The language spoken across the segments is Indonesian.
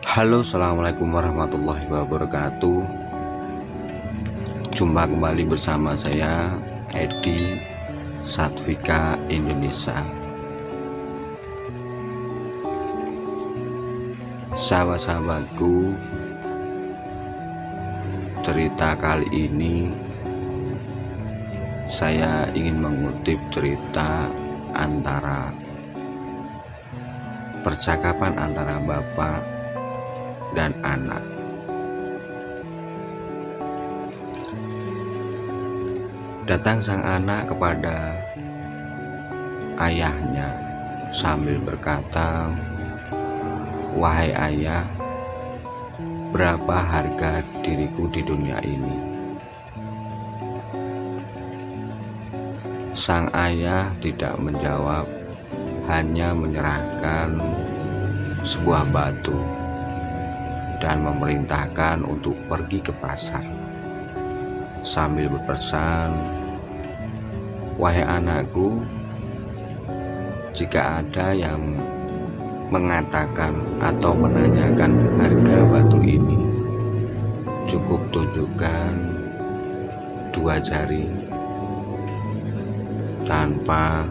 Halo, assalamualaikum warahmatullahi wabarakatuh. Jumpa kembali bersama saya Edi Satvika Indonesia. Sahabat-sahabatku, cerita kali ini saya ingin mengutip cerita percakapan antara bapak dan anak. Datang sang anak kepada ayahnya sambil berkata, "Wahai ayah, berapa harga diriku di dunia ini?" Sang ayah tidak menjawab, hanya menyerahkan sebuah batu dan memerintahkan untuk pergi ke pasar sambil berpesan, "Wahai anakku, jika ada yang mengatakan atau menanyakan harga batu ini, cukup tunjukkan 2 jari tanpa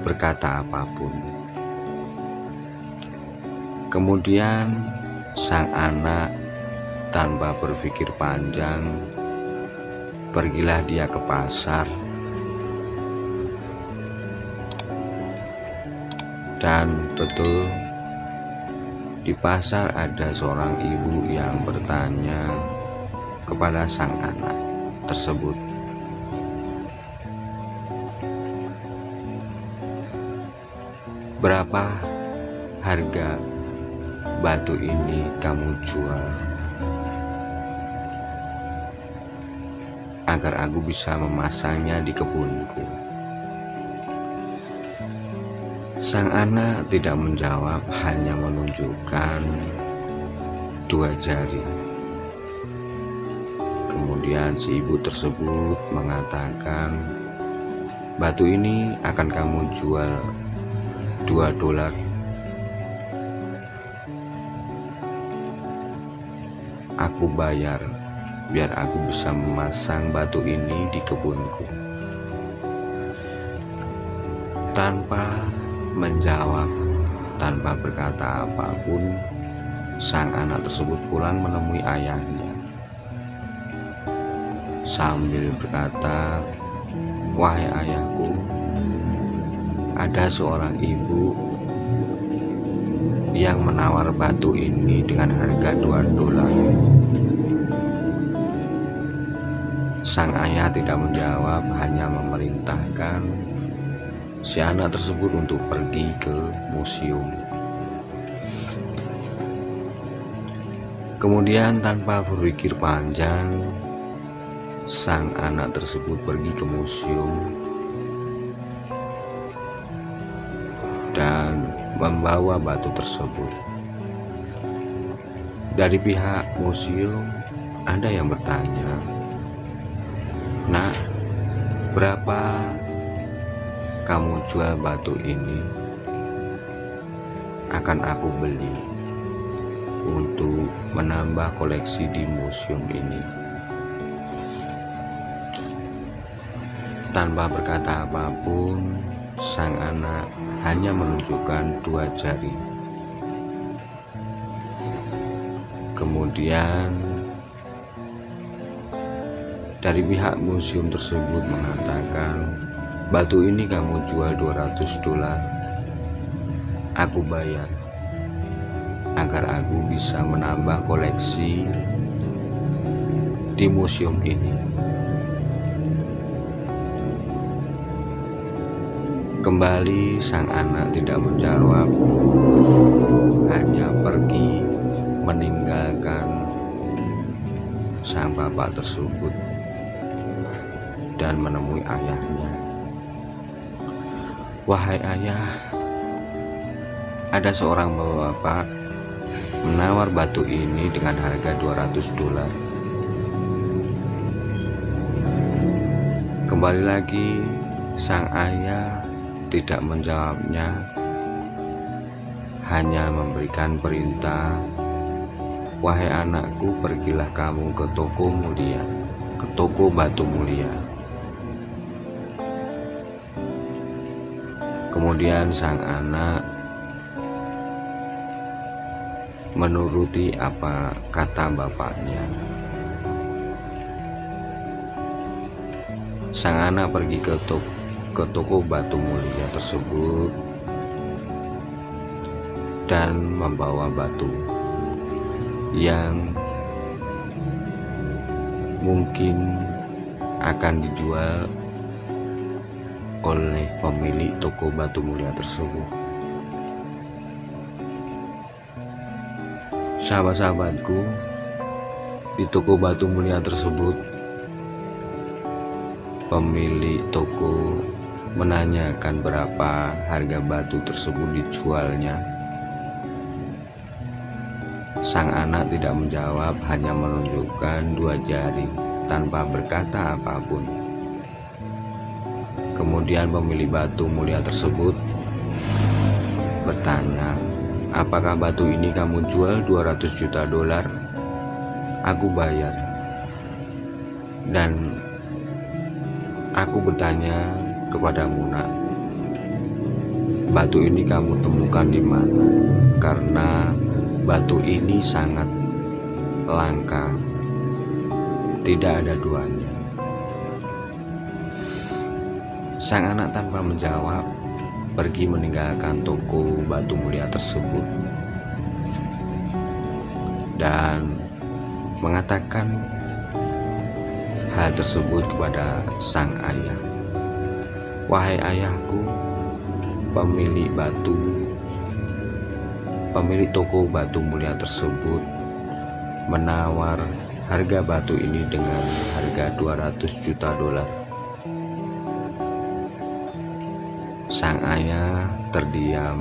berkata apapun." Kemudian sang anak tanpa berpikir panjang, pergilah dia ke pasar dan betul di pasar ada seorang ibu yang bertanya kepada sang anak tersebut, "Berapa harga batu ini kamu jual agar aku bisa memasangnya di kebunku?" Sang anak tidak menjawab, hanya menunjukkan 2 jari. Kemudian si ibu tersebut mengatakan, "Batu ini akan kamu jual $2. Aku bayar biar aku bisa memasang batu ini di kebunku." Tanpa menjawab, tanpa berkata apapun, sang anak tersebut pulang menemui ayahnya sambil berkata, "Wahai ayahku, ada seorang ibu yang menawar batu ini dengan harga $2. Sang ayah tidak menjawab, hanya memerintahkan si anak tersebut untuk pergi ke museum. Kemudian tanpa berpikir panjang, sang anak tersebut pergi ke museum dan membawa batu tersebut. Dari pihak museum ada yang bertanya, "Nak, berapa kamu jual batu ini? Akan aku beli untuk menambah koleksi di museum ini." Tanpa berkata apapun, sang anak hanya menunjukkan 2 jari. Kemudian dari pihak museum tersebut mengatakan, "Batu ini kamu jual $200. Aku bayar agar aku bisa menambah koleksi di museum ini." Kembali sang anak tidak menjawab, hanya pergi meninggalkan sang bapak tersebut dan menemui ayahnya. "Wahai ayah, ada seorang bapak menawar batu ini dengan harga $200. Kembali lagi sang ayah tidak menjawabnya, hanya memberikan perintah, "Wahai anakku, pergilah kamu ke toko mulia, ke toko batu mulia." Kemudian sang anak menuruti apa kata bapaknya. Sang anak pergi ke toko batu mulia tersebut dan membawa batu yang mungkin akan dijual oleh pemilik toko batu mulia tersebut. Sahabat-sahabatku, di toko batu mulia tersebut pemilik toko menanyakan berapa harga batu tersebut dijualnya. Sang anak tidak menjawab, hanya menunjukkan 2 jari tanpa berkata apapun. Kemudian pemilik batu mulia tersebut bertanya, "Apakah batu ini kamu jual $200 juta? Aku bayar." Dan aku bertanya kepadamu, nak, batu ini kamu temukan di mana? Karena batu ini sangat langka, tidak ada duanya. Sang anak tanpa menjawab pergi meninggalkan toko batu mulia tersebut dan mengatakan hal tersebut kepada sang ayah. "Wahai ayahku, pemilik toko batu mulia tersebut menawar harga batu ini dengan harga $200 juta. Sang ayah terdiam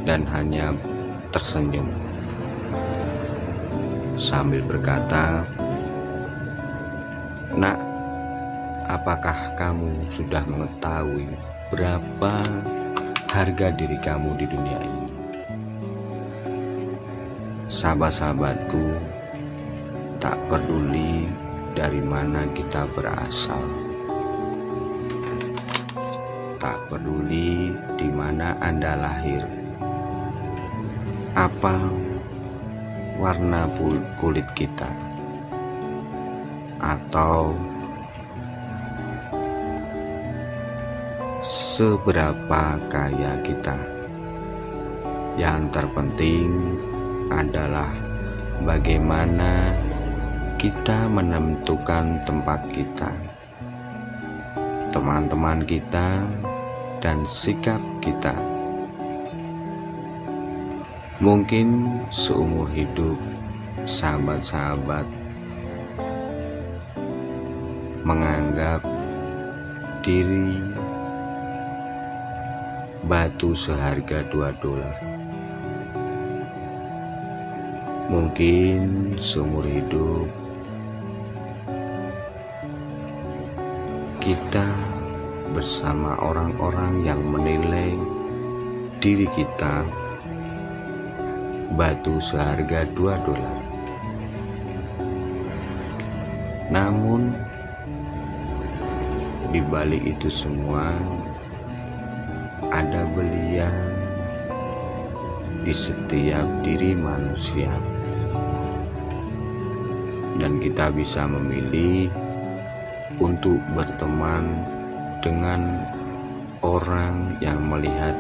dan hanya tersenyum sambil berkata, "Nak, apakah kamu sudah mengetahui berapa harga diri kamu di dunia ini?" Sahabat-sahabatku, tak peduli dari mana kita berasal, tak peduli di mana Anda lahir, apa warna kulit kita, atau seberapa kaya kita. Yang terpenting adalah bagaimana kita menentukan tempat kita, teman-teman kita, dan sikap kita. Mungkin seumur hidup sahabat-sahabat menganggap diri batu seharga $2. Mungkin seumur hidup kita bersama orang-orang yang menilai diri kita batu seharga $2. Namun di balik itu semua ada belian di setiap diri manusia, dan kita bisa memilih untuk berteman dengan orang yang melihat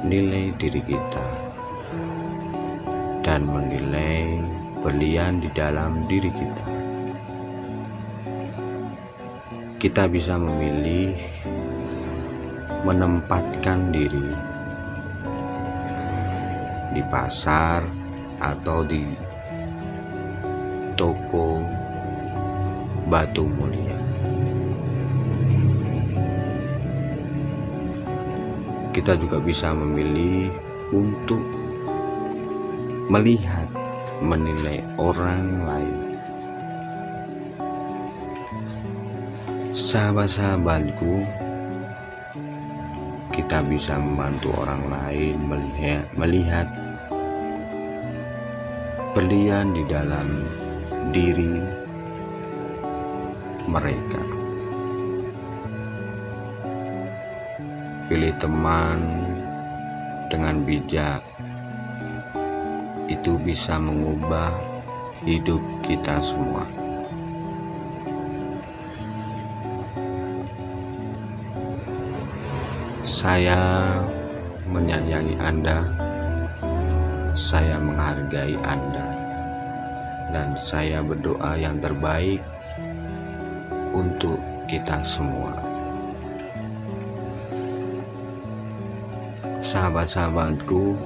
nilai diri kita dan menilai berlian di dalam diri kita. Kita bisa memilih menempatkan diri di pasar atau di toko batu mulia. Kita juga bisa memilih untuk melihat, menilai orang lain. Sahabat-sahabatku, kita bisa membantu orang lain melihat berlian di dalam diri mereka. Pilih teman dengan bijak, itu bisa mengubah hidup kita semua. Saya menyayangi Anda, saya menghargai Anda, dan saya berdoa yang terbaik untuk kita semua. Sahabat-sahabatku,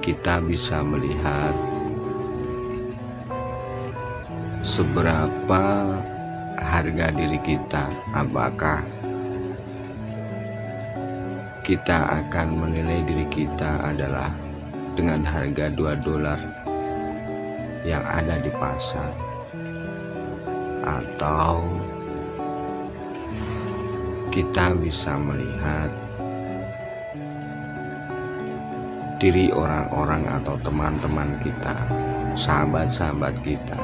kita bisa melihat seberapa harga diri kita. Apakah kita akan menilai diri kita adalah dengan harga $2 yang ada di pasar, atau kita bisa melihat diri orang-orang atau teman-teman kita, sahabat-sahabat kita,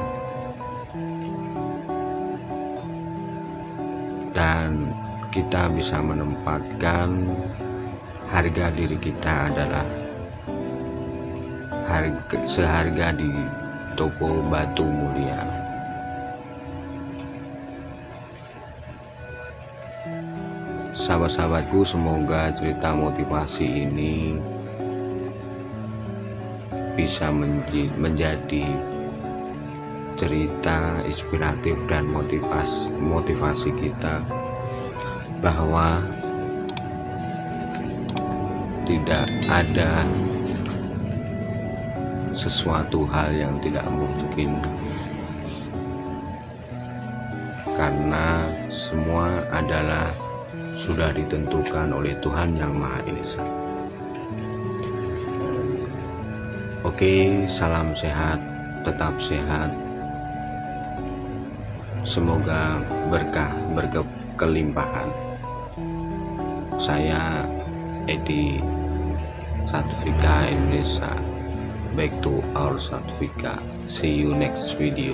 dan kita bisa menempatkan harga diri kita adalah seharga di toko batu mulia. Sahabat-sahabatku, semoga cerita motivasi ini bisa menjadi cerita inspiratif dan motivasi kita bahwa tidak ada sesuatu hal yang tidak mungkin, karena semua adalah sudah ditentukan oleh Tuhan Yang Maha Esa. Oke, salam sehat, tetap sehat. Semoga berkah, berkelimpahan. Saya Edi, Satvika Indonesia. Back to our Satvika. See you next video.